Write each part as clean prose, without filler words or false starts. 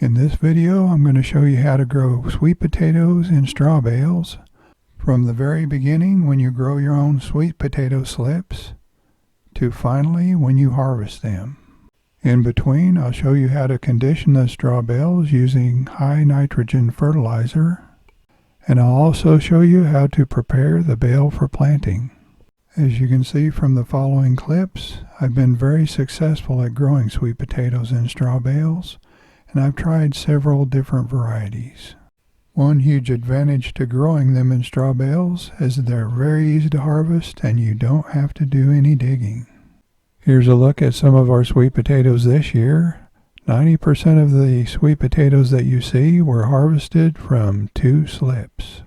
In this video, I'm going to show you how to grow sweet potatoes in straw bales from the very beginning when you grow your own sweet potato slips to finally when you harvest them. In between, I'll show you how to condition the straw bales using high nitrogen fertilizer, and I'll also show you how to prepare the bale for planting. As you can see from the following clips, I've been very successful at growing sweet potatoes in straw bales, and I've tried several different varieties. One huge advantage to growing them in straw bales is that they're very easy to harvest and you don't have to do any digging. Here's a look at some of our sweet potatoes this year. 90% of the sweet potatoes that you see were harvested from 2 slips.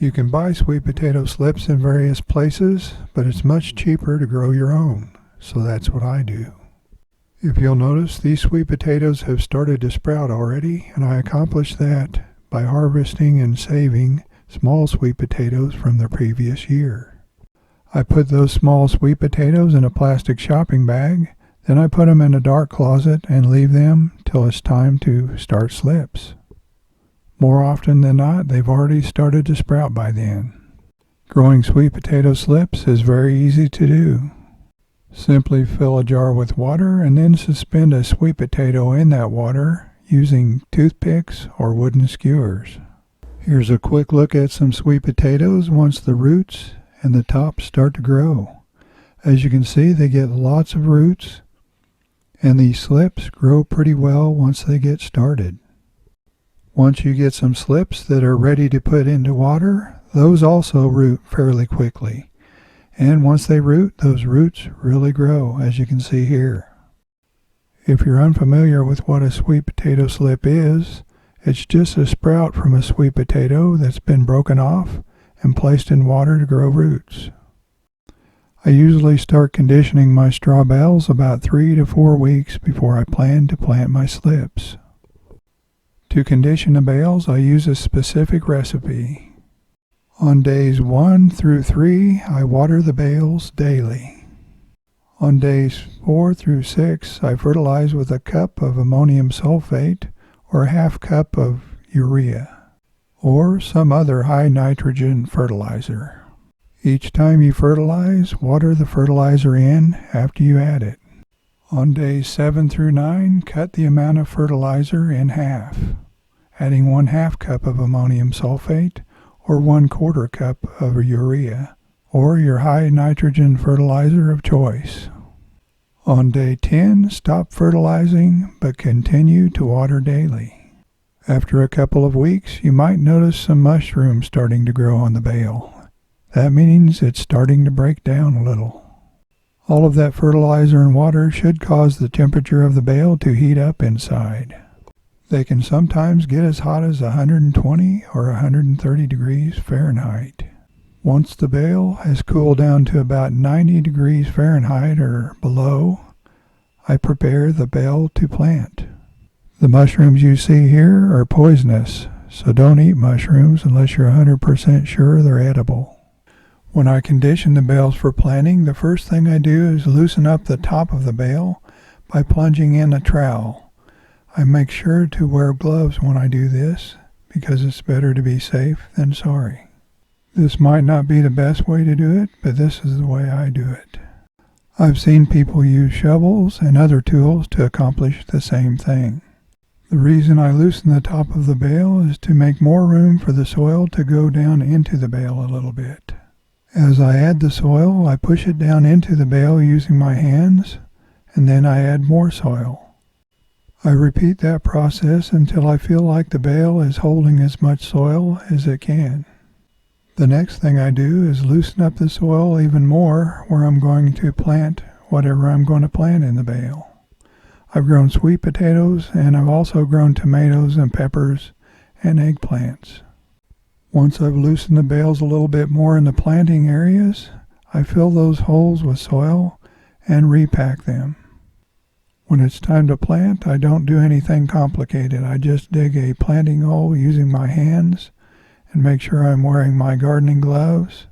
You can buy sweet potato slips in various places, but it's much cheaper to grow your own, so that's what I do. If you'll notice, these sweet potatoes have started to sprout already, and I accomplished that by harvesting and saving small sweet potatoes from the previous year. I put those small sweet potatoes in a plastic shopping bag, then I put them in a dark closet and leave them till it's time to start slips. More often than not, they've already started to sprout by then. Growing sweet potato slips is very easy to do. Simply fill a jar with water and then suspend a sweet potato in that water using toothpicks or wooden skewers. Here's a quick look at some sweet potatoes once the roots and the tops start to grow. As you can see, they get lots of roots, and these slips grow pretty well once they get started. Once you get some slips that are ready to put into water, those also root fairly quickly. And once they root, those roots really grow, as you can see here. If you're unfamiliar with what a sweet potato slip is, it's just a sprout from a sweet potato that's been broken off and placed in water to grow roots. I usually start conditioning my straw bales about 3 to 4 weeks before I plan to plant my slips. To condition the bales, I use a specific recipe. On days 1 through 3, I water the bales daily. On days 4 through 6, I fertilize with a cup of ammonium sulfate or a half cup of urea, or some other high nitrogen fertilizer. Each time you fertilize, water the fertilizer in after you add it. On days 7 through 9, cut the amount of fertilizer in half, adding 1/2 cup of ammonium sulfate or 1/4 cup of urea, or your high nitrogen fertilizer of choice. On day 10, stop fertilizing, but continue to water daily. After a couple of weeks, you might notice some mushrooms starting to grow on the bale. That means it's starting to break down a little. All of that fertilizer and water should cause the temperature of the bale to heat up inside. They can sometimes get as hot as 120 or 130 degrees Fahrenheit. Once the bale has cooled down to about 90 degrees Fahrenheit or below, I prepare the bale to plant. The mushrooms you see here are poisonous, so don't eat mushrooms unless you're 100% sure they're edible. When I condition the bales for planting, the first thing I do is loosen up the top of the bale by plunging in a trowel. I make sure to wear gloves when I do this because it's better to be safe than sorry. This might not be the best way to do it, but this is the way I do it. I've seen people use shovels and other tools to accomplish the same thing. The reason I loosen the top of the bale is to make more room for the soil to go down into the bale a little bit. As I add the soil, I push it down into the bale using my hands, and then I add more soil. I repeat that process until I feel like the bale is holding as much soil as it can. The next thing I do is loosen up the soil even more where I'm going to plant whatever I'm going to plant in the bale. I've grown sweet potatoes, and I've also grown tomatoes and peppers and eggplants. Once I've loosened the bales a little bit more in the planting areas, I fill those holes with soil and repack them. When it's time to plant, I don't do anything complicated. I just dig a planting hole using my hands and make sure I'm wearing my gardening gloves.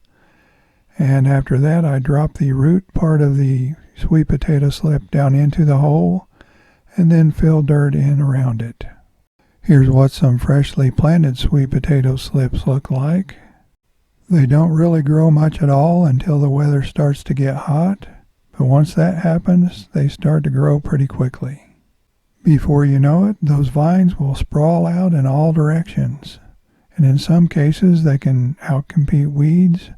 And after that, I drop the root part of the sweet potato slip down into the hole and then fill dirt in around it. Here's what some freshly planted sweet potato slips look like. They don't really grow much at all until the weather starts to get hot, but once that happens, they start to grow pretty quickly. Before you know it, those vines will sprawl out in all directions, and in some cases they can outcompete weeds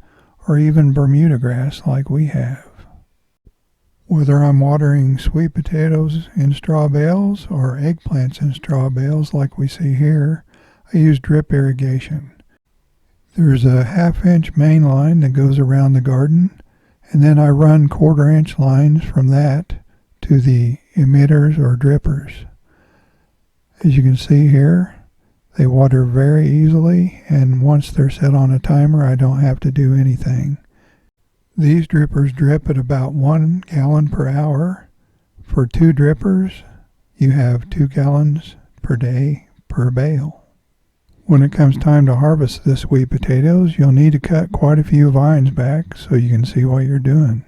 or even Bermuda grass like we have. Whether I'm watering sweet potatoes in straw bales or eggplants in straw bales like we see here, I use drip irrigation. There's a 1/2-inch main line that goes around the garden, and then I run 1/4-inch lines from that to the emitters or drippers. As you can see here, they water very easily, and once they're set on a timer, I don't have to do anything. These drippers drip at about 1 gallon per hour. For 2 drippers, you have 2 gallons per day per bale. When it comes time to harvest the sweet potatoes, you'll need to cut quite a few vines back so you can see what you're doing.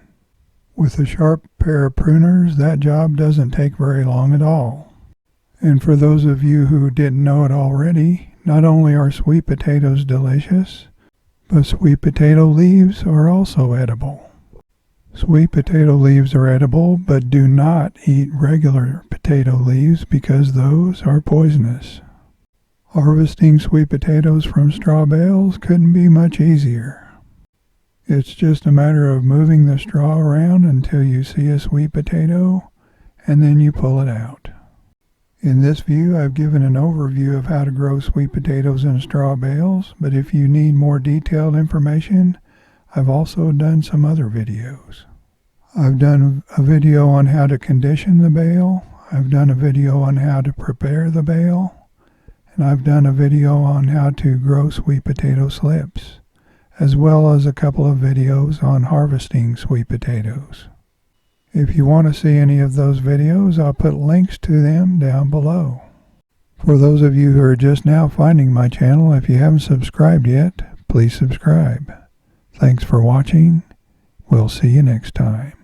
With a sharp pair of pruners, that job doesn't take very long at all. And for those of you who didn't know it already, not only are sweet potatoes delicious, but sweet potato leaves are also edible. Sweet potato leaves are edible, but do not eat regular potato leaves because those are poisonous. Harvesting sweet potatoes from straw bales couldn't be much easier. It's just a matter of moving the straw around until you see a sweet potato, and then you pull it out. In this view, I've given an overview of how to grow sweet potatoes in straw bales, but if you need more detailed information, I've also done some other videos. I've done a video on how to condition the bale, I've done a video on how to prepare the bale, and I've done a video on how to grow sweet potato slips, as well as a couple of videos on harvesting sweet potatoes. If you want to see any of those videos, I'll put links to them down below. For those of you who are just now finding my channel, if you haven't subscribed yet, please subscribe. Thanks for watching. We'll see you next time.